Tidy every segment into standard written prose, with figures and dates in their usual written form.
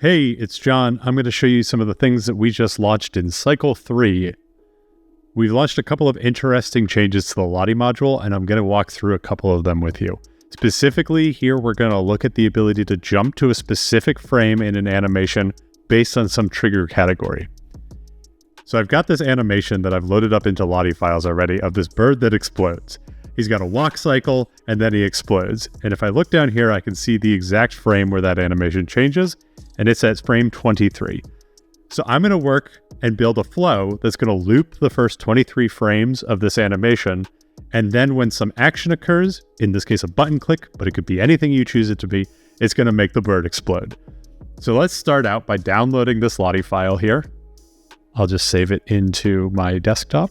Hey, it's John. I'm going to show you some of the things that we just launched in Cycle 3. We've launched a couple of interesting changes to the Lottie module, and I'm going to walk through a couple of them with you. Specifically, here we're going to look at the ability to jump to a specific frame in an animation based on some trigger category. So I've got this animation that I've loaded up into Lottie files already of this bird that explodes. He's got a walk cycle, and then he explodes. And if I look down here, I can see the exact frame where that animation changes, and it's at frame 23. So I'm going to work and build a flow that's going to loop the first 23 frames of this animation, and then when some action occurs, in this case a button click, but it could be anything you choose it to be, it's going to make the bird explode. So let's start out by downloading this Lottie file here. I'll just save it into my desktop.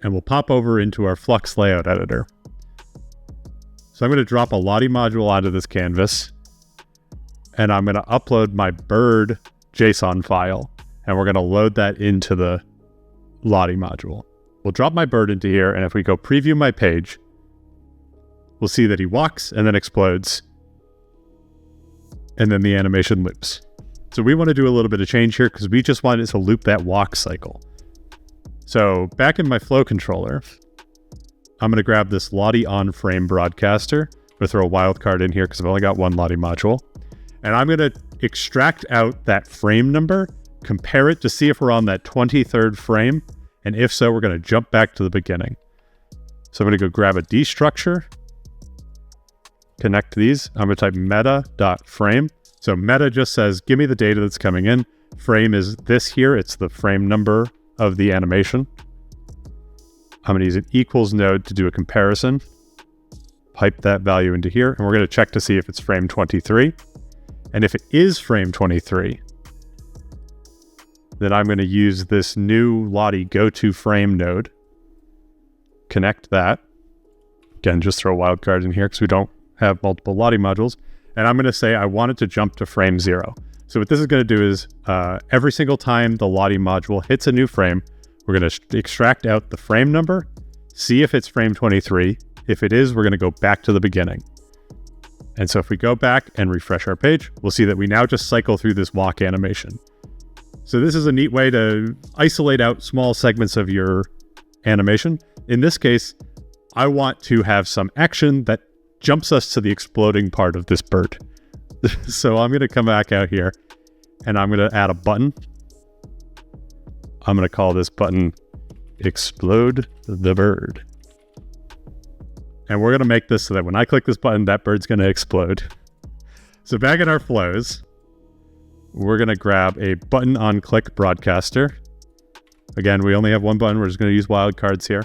And we'll pop over into our Flux layout editor. So I'm going to drop a Lottie module onto this canvas, and I'm going to upload my bird JSON file, and we're going to load that into the Lottie module. We'll drop my bird into here, and if we go preview my page, we'll see that he walks and then explodes, and then the animation loops. So we want to do a little bit of change here because we just want it to loop that walk cycle. So back in my flow controller, I'm going to grab this Lottie on frame broadcaster. I'm going to throw a wildcard in here because I've only got one Lottie module. And I'm going to extract out that frame number, compare it to see if we're on that 23rd frame. And if so, we're going to jump back to the beginning. So I'm going to go grab a D structure, connect these. I'm going to type meta.frame. So meta just says, give me the data that's coming in. Frame is this here. It's the frame number of the animation. I'm going to use an equals node to do a comparison. Pipe that value into here, and we're going to check to see if it's frame 23. And if it is frame 23, then I'm going to use this new Lottie go-to-frame node. Connect that. Again, just throw a wildcard in here because we don't have multiple Lottie modules. And I'm going to say I want it to jump to frame 0. So what this is going to do is every single time the Lottie module hits a new frame, we're going to extract out the frame number, see if it's frame 23. If it is, we're going to go back to the beginning. And so if we go back and refresh our page, we'll see that we now just cycle through this walk animation. So this is a neat way to isolate out small segments of your animation. In this case, I want to have some action that jumps us to the exploding part of this bird. So I'm going to come back out here and I'm going to add a button. I'm going to call this button Explode the Bird. And we're going to make this so that when I click this button, that bird's going to explode. So back in our flows, we're going to grab a button on click broadcaster. Again, we only have one button. We're just going to use wildcards here.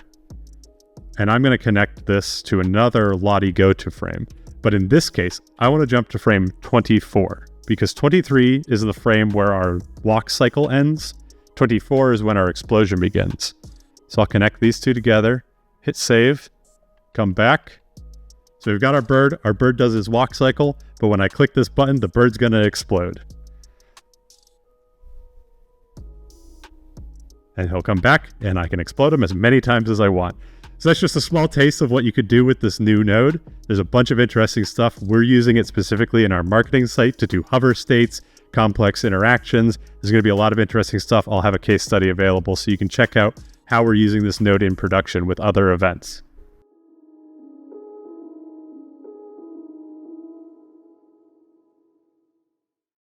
And I'm going to connect this to another Lottie go-to frame. But in this case, I want to jump to frame 24 because 23 is the frame where our walk cycle ends. 24 is when our explosion begins. So I'll connect these two together, hit save, come back. So we've got our bird. Our bird does his walk cycle, but when I click this button, the bird's going to explode. And he'll come back and I can explode him as many times as I want. So that's just a small taste of what you could do with this new node. There's a bunch of interesting stuff. We're using it specifically in our marketing site to do hover states, complex interactions. There's going to be a lot of interesting stuff. I'll have a case study available so you can check out how we're using this node in production with other events.